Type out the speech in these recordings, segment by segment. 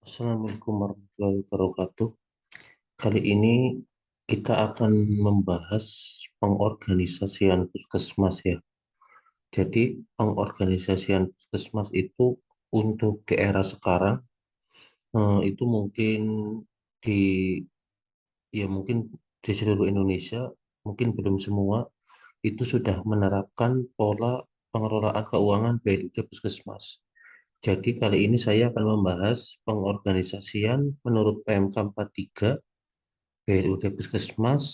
Assalamualaikum warahmatullahi wabarakatuh. Kali ini kita akan membahas pengorganisasian puskesmas ya. Jadi pengorganisasian puskesmas itu untuk di era sekarang itu mungkin di mungkin di seluruh Indonesia, mungkin belum semua itu sudah menerapkan pola pengelolaan keuangan BLT Puskesmas. Jadi kali ini saya akan membahas pengorganisasian menurut PMK 43 BLUD Puskesmas.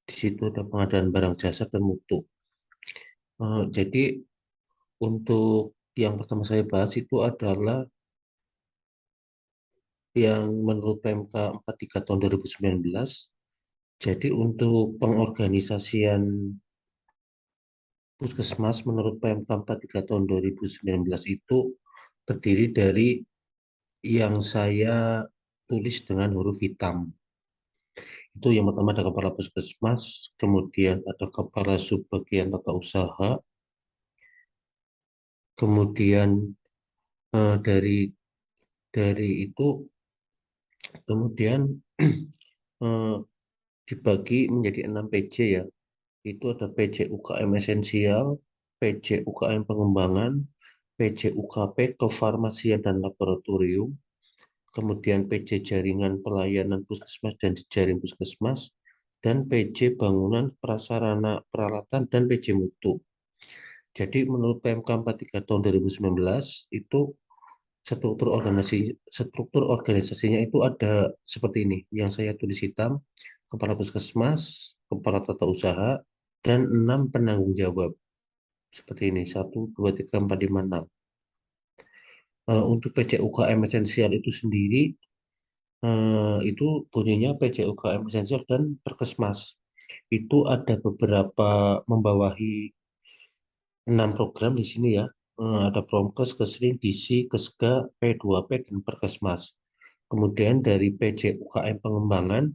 Di situ ada pengadaan barang jasa dan mutu. Jadi untuk yang pertama saya bahas itu adalah yang menurut PMK 43 tahun 2019. Jadi untuk pengorganisasian Puskesmas menurut PMK 43 tahun 2019 itu terdiri dari yang saya tulis dengan huruf hitam. Itu yang pertama ada kepala puskesmas, kemudian ada kepala subbagian tata usaha, kemudian dari itu kemudian eh, dibagi menjadi 6 PJ ya. Itu ada PJ UKM esensial, PJ UKM pengembangan, PJ UKP kefarmasian dan laboratorium, kemudian PJ jaringan pelayanan puskesmas dan jejaring puskesmas, dan PJ bangunan prasarana peralatan dan PJ mutu. Jadi menurut PMK 43 tahun 2019 itu struktur organisasinya itu ada seperti ini yang saya tulis hitam: kepala puskesmas, kepala tata usaha, dan 6 penanggung jawab. Seperti ini, 1, 2, 3, 4, 5, 6. Untuk PCUKM esensial itu sendiri, itu bunyinya PCUKM esensial dan Perkesmas. Itu ada beberapa membawahi 6 program di sini ya. Ada Promkes, Kesring, Disi, Kesga, P2P, dan Perkesmas. Kemudian dari PJ UKM pengembangan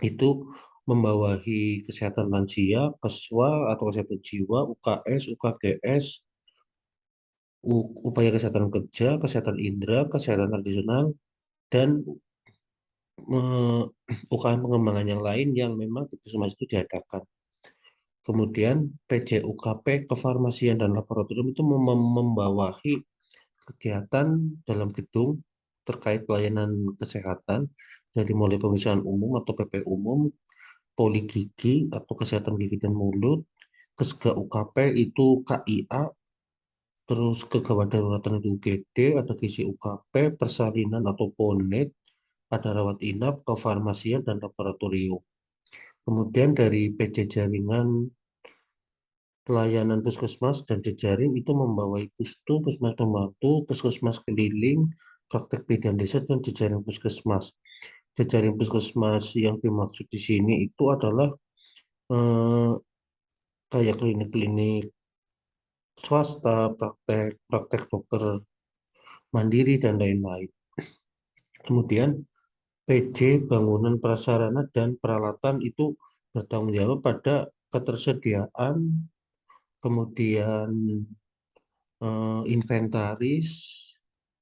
itu membawahi kesehatan lansia, Keswa atau kesehatan jiwa, UKS, UKGS, upaya kesehatan kerja, kesehatan indera, kesehatan tradisional, dan UKM pengembangan yang lain yang memang di puskesmas itu diadakan. Kemudian PJUKP kefarmasian dan laboratorium itu membawahi kegiatan dalam gedung terkait pelayanan kesehatan dari mulai pemeriksaan umum atau PP umum, poli gigi atau kesehatan gigi dan mulut, Kesga UKP itu KIA, terus kegawat daruratan itu UGD, ada gizi UKP, persalinan atau PONET, ada rawat inap, kefarmasian dan laboratorium. Kemudian dari PJ jaringan pelayanan puskesmas dan jejaring itu membawahi pustu, puskesmas pembantu, puskesmas keliling, praktek bidan desa, dan jejaring puskesmas. Jejaring puskesmas yang dimaksud di sini itu adalah eh, kayak klinik-klinik swasta, praktek dokter mandiri, dan lain-lain. Kemudian PJ bangunan prasarana dan peralatan itu bertanggung jawab pada ketersediaan, kemudian inventaris,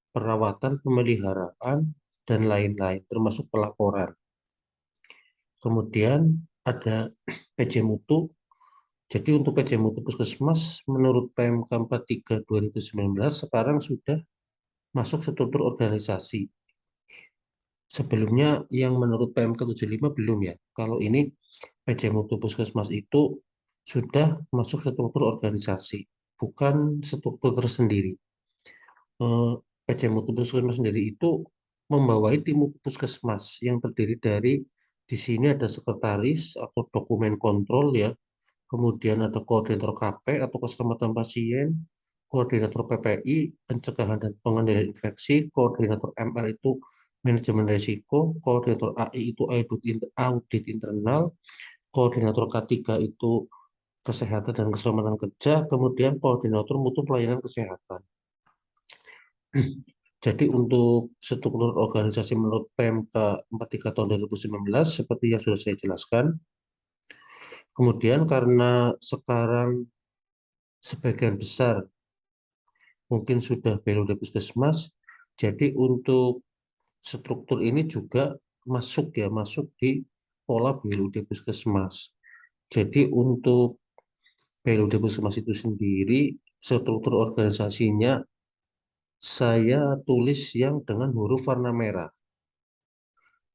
perawatan, pemeliharaan, dan lain-lain, termasuk pelaporan. Kemudian ada PJ Mutu. Jadi untuk PJ Mutu Puskesmas, menurut PMK 43 2019, sekarang sudah masuk struktur organisasi. Sebelumnya yang menurut PMK 75 belum ya. Kalau ini PJ Mutu Puskesmas itu sudah masuk struktur organisasi, bukan struktur tersendiri. PJ Mutu Puskesmas sendiri itu membawai tim puskesmas yang terdiri dari di sini ada sekretaris atau dokumen kontrol ya, kemudian ada koordinator KP atau keselamatan pasien, koordinator PPI pencegahan dan pengendalian infeksi, koordinator MR itu manajemen risiko, koordinator AI itu audit internal, koordinator K3 itu kesehatan dan keselamatan kerja, kemudian koordinator mutu pelayanan kesehatan. Jadi untuk struktur organisasi menurut PMK 43 tahun 2019 seperti yang sudah saya jelaskan. Kemudian karena sekarang sebagian besar mungkin sudah BLUD Puskesmas, Jadi untuk struktur ini juga masuk di pola BLUD Puskesmas. Jadi untuk BLUD Puskesmas itu sendiri, struktur organisasinya saya tulis yang dengan huruf warna merah.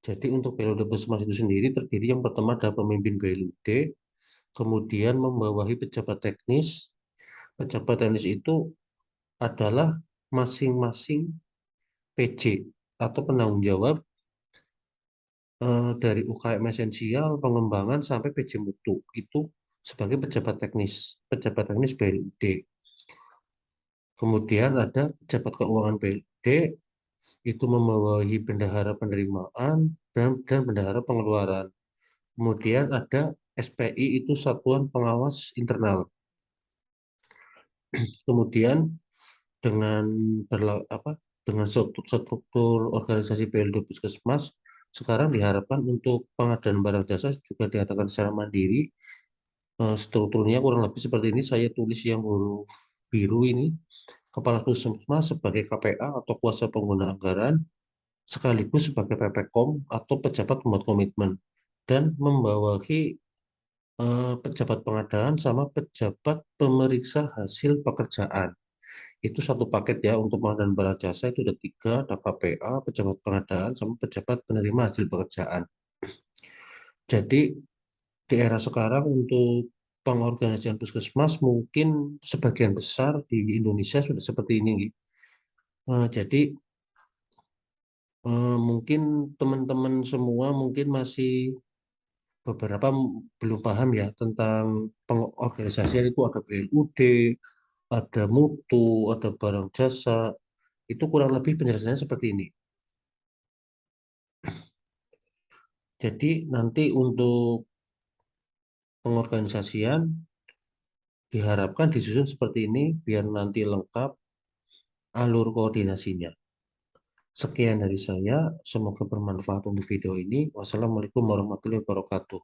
Jadi untuk BLUD Puskesmas itu sendiri terdiri yang pertama adalah pemimpin BLUD, kemudian membawahi pejabat teknis. Pejabat teknis itu adalah masing-masing PJ atau penanggung jawab dari UKM esensial, pengembangan sampai PJ Mutu itu sebagai pejabat teknis BLUD. Kemudian ada pejabat keuangan BLUD itu membawahi bendahara penerimaan dan bendahara pengeluaran. Kemudian ada SPI itu Satuan Pengawas Internal. Kemudian dengan dengan struktur organisasi BLD Puskesmas sekarang diharapkan untuk pengadaan barang jasa juga diadakan secara mandiri. Strukturnya kurang lebih seperti ini. Saya tulis yang huruf biru ini. Kepala Puskesmas sebagai KPA atau kuasa pengguna anggaran, sekaligus sebagai PPKOM atau pejabat pembuat komitmen, dan membawahi pejabat pengadaan sama pejabat pemeriksa hasil pekerjaan. Itu satu paket ya untuk pengadaan barang jasa itu ada tiga, ada KPA, pejabat pengadaan, sama pejabat penerima hasil pekerjaan. Jadi di era sekarang untuk pengorganisasian puskesmas mungkin sebagian besar di Indonesia sudah seperti ini. Jadi mungkin teman-teman semua mungkin masih beberapa belum paham ya tentang pengorganisasian itu ada BLUD, ada mutu, ada barang jasa. Itu kurang lebih penjelasannya seperti ini. Jadi nanti untuk pengorganisasian diharapkan disusun seperti ini biar nanti lengkap alur koordinasinya. Sekian dari saya, semoga bermanfaat untuk video ini. Wassalamualaikum warahmatullahi wabarakatuh.